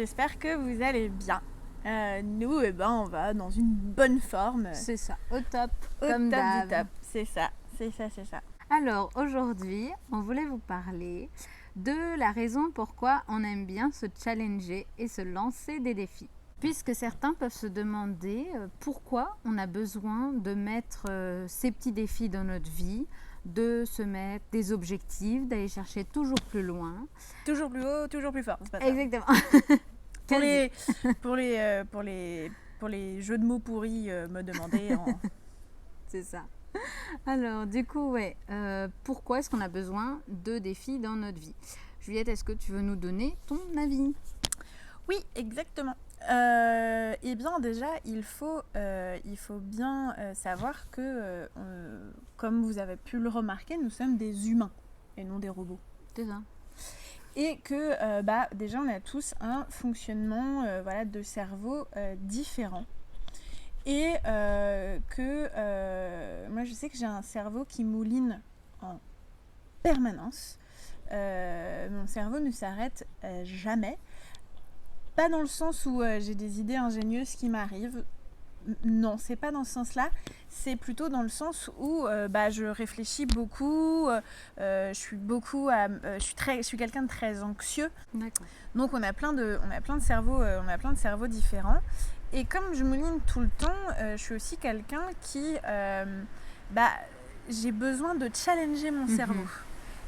j'espère que vous allez bien. Nous, on va dans une bonne forme. C'est ça, au top, Au comme top d'hab. du top. C'est ça. Alors aujourd'hui, on voulait vous parler de la raison pourquoi on aime bien se challenger et se lancer des défis. Puisque certains peuvent se demander pourquoi on a besoin de mettre ces petits défis dans notre vie, de se mettre des objectifs, d'aller chercher toujours plus loin. Toujours plus haut, toujours plus fort. C'est pas ça. Exactement. Pour les jeux de mots pourris, me demander C'est ça. Alors, du coup, pourquoi est-ce qu'on a besoin de défis dans notre vie? Juliette, est-ce que tu veux nous donner ton avis? Oui, exactement. Eh bien, déjà, il faut bien savoir que, comme vous avez pu le remarquer, nous sommes des humains et non des robots. C'est ça. Et que déjà on a tous un fonctionnement de cerveau différent. Et moi je sais que j'ai un cerveau qui mouline en permanence. Mon cerveau ne s'arrête jamais. Pas dans le sens où j'ai des idées ingénieuses qui m'arrivent. Non, c'est pas dans ce sens-là. C'est plutôt dans le sens où je réfléchis beaucoup. Je suis quelqu'un de très anxieux. D'accord. Donc on a plein de cerveaux, différents. Et comme je mouline tout le temps, je suis aussi quelqu'un qui, j'ai besoin de challenger mon cerveau.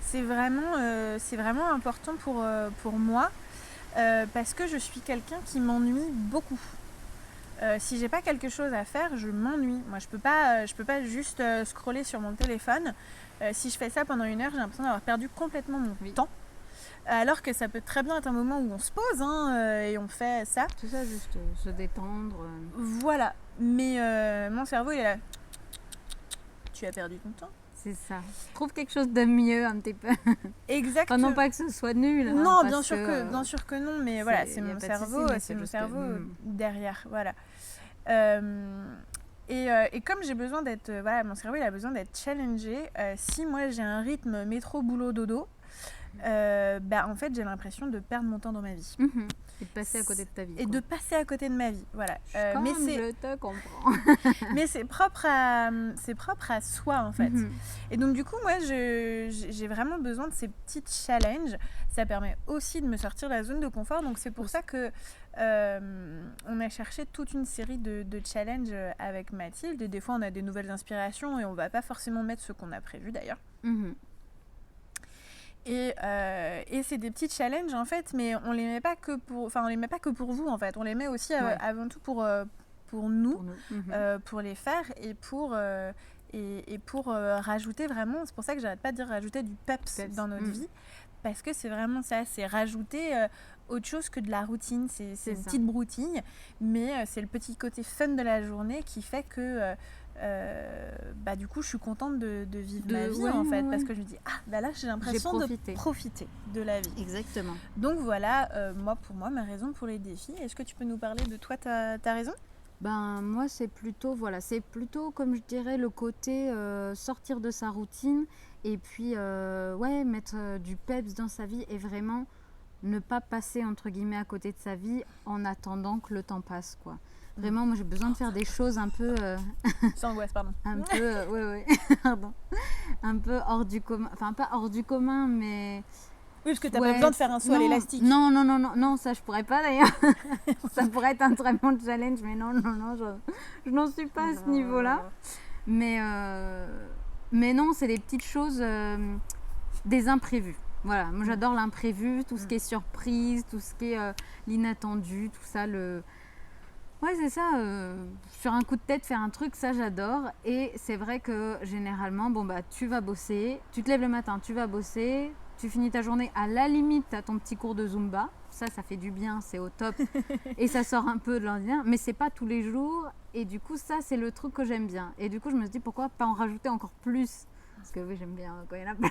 C'est vraiment important pour moi parce que je suis quelqu'un qui m'ennuie beaucoup. Si j'ai pas quelque chose à faire, je m'ennuie. Moi, je peux pas juste scroller sur mon téléphone. Si je fais ça pendant 1 heure, j'ai l'impression d'avoir perdu complètement mon temps. Alors que ça peut très bien être un moment où on se pose et on fait ça. C'est ça, juste se détendre. Voilà. Mais mon cerveau, il est là. Tu as perdu ton temps. C'est ça. Trouve quelque chose de mieux un petit peu. Exactement. Enfin, non pas que ce soit nul. Non, bien sûr que non, mais voilà, c'est mon cerveau, derrière, voilà. Et comme j'ai besoin d'être, mon cerveau il a besoin d'être challengé. Si moi j'ai un rythme métro boulot dodo, en fait j'ai l'impression de perdre mon temps dans ma vie. Et de passer à côté de ta vie. Et de passer à côté de ma vie, voilà. Je te comprends. Mais c'est propre à soi en fait. Et donc du coup moi j'ai vraiment besoin de ces petits challenges. Ça permet aussi de me sortir de la zone de confort. Donc c'est pour ça que on a cherché toute une série de challenges avec Mathilde. Et des fois on a des nouvelles inspirations et on va pas forcément mettre ce qu'on a prévu d'ailleurs. Et c'est des petits challenges en fait, mais on les met pas que pour vous en fait, on les met aussi avant tout pour nous, pour les faire et pour rajouter vraiment, c'est pour ça que j'arrête pas de dire rajouter du peps dans notre vie, parce que c'est vraiment ça, c'est rajouter autre chose que de la routine, c'est une petite broutille, mais c'est le petit côté fun de la journée qui fait que du coup je suis contente de vivre ma vie en fait, parce que je me dis là j'ai l'impression de profiter de la vie. Exactement. Donc voilà, pour moi ma raison pour les défis. Est-ce que tu peux nous parler de toi, ta raison? Moi c'est plutôt comme je dirais le côté sortir de sa routine et puis mettre du peps dans sa vie et vraiment ne pas passer entre guillemets à côté de sa vie en attendant que le temps passe quoi. Vraiment, moi j'ai besoin de faire des choses un peu. Sans angoisse, pardon. Un peu, pardon. Un peu hors du commun. Enfin, pas hors du commun, mais. Oui, parce que t'as pas besoin de faire un saut à l'élastique. Non, ça je pourrais pas d'ailleurs. Ça pourrait être un très bon challenge, mais non, je n'en suis pas à ce niveau-là. Mais non, c'est des petites choses, des imprévus. Voilà, moi j'adore l'imprévu, tout ce qui est surprise, tout ce qui est l'inattendu, tout ça, Ouais, c'est ça, sur un coup de tête, faire un truc, ça j'adore. Et c'est vrai que généralement, tu vas bosser, tu te lèves le matin, tu vas bosser, tu finis ta journée, à la limite, tu as ton petit cours de Zumba. Ça fait du bien, c'est au top. Et ça sort un peu de l'ordinaire, mais c'est pas tous les jours. Et du coup, ça, c'est le truc que j'aime bien. Et du coup, je me suis dit, pourquoi pas en rajouter encore plus? Parce que oui, j'aime bien quand il y en a plein.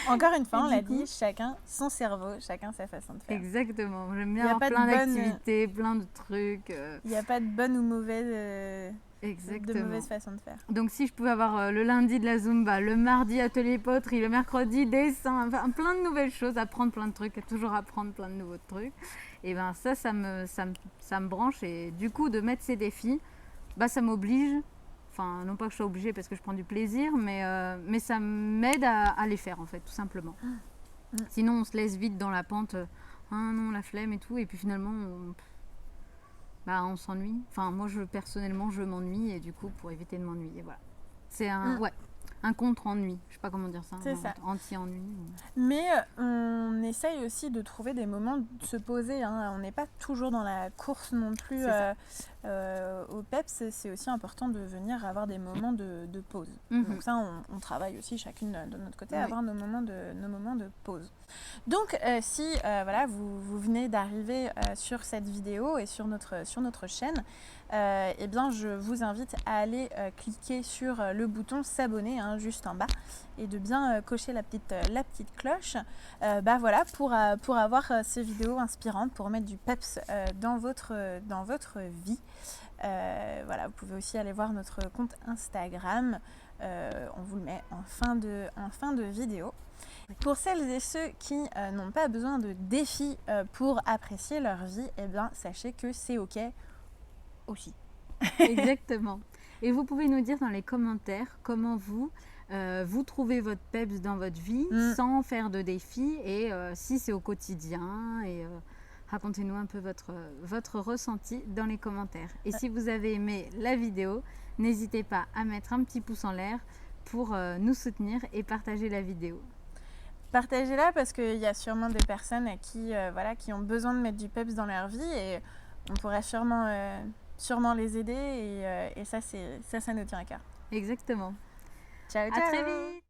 Encore une fois, on l'a dit, chacun son cerveau, chacun sa façon de faire. Exactement, j'aime bien avoir plein d'activités, plein de trucs. Il n'y a pas de bonne ou mauvaise Exactement. de mauvaises façons de faire. Donc si je pouvais avoir le lundi de la Zumba, le mardi atelier poterie, le mercredi dessin, enfin, plein de nouvelles choses, apprendre plein de trucs, toujours apprendre plein de nouveaux trucs, et ben ça me branche. Et du coup, de mettre ces défis, ça m'oblige, enfin non pas que je sois obligée parce que je prends du plaisir, mais ça m'aide à les faire en fait, tout simplement. Sinon on se laisse vite dans la pente, ah non la flemme et tout, et puis finalement on s'ennuie. Enfin moi personnellement je m'ennuie, et du coup pour éviter de m'ennuyer, voilà. C'est un contre-ennui, je sais pas comment dire ça, C'est ça. Anti-ennui. Mais on essaye aussi de trouver des moments de se poser, hein. On n'est pas toujours dans la course non plus au PEPS. C'est aussi important de venir avoir des moments de pause. Donc ça, on travaille aussi chacune de notre côté à avoir nos moments de pause. Donc si vous venez d'arriver sur cette vidéo et sur notre chaîne, eh bien je vous invite à aller cliquer sur le bouton s'abonner, hein, juste en bas, et de bien cocher la petite cloche pour avoir ces vidéos inspirantes, pour mettre du peps dans votre vie. Vous pouvez aussi aller voir notre compte Instagram, on vous le met en fin de vidéo. Pour celles et ceux qui n'ont pas besoin de défis pour apprécier leur vie, eh bien sachez que c'est ok aussi. Exactement. Et vous pouvez nous dire dans les commentaires comment vous trouvez votre peps dans votre vie sans faire de défis, et si c'est au quotidien, et racontez-nous un peu votre ressenti dans les commentaires. Et si vous avez aimé la vidéo, n'hésitez pas à mettre un petit pouce en l'air pour nous soutenir et partager la vidéo. Partagez-la, parce qu'il y a sûrement des personnes qui ont besoin de mettre du peps dans leur vie, et on pourrait sûrement les aider, et ça nous tient à cœur. Exactement. Ciao, à très vite.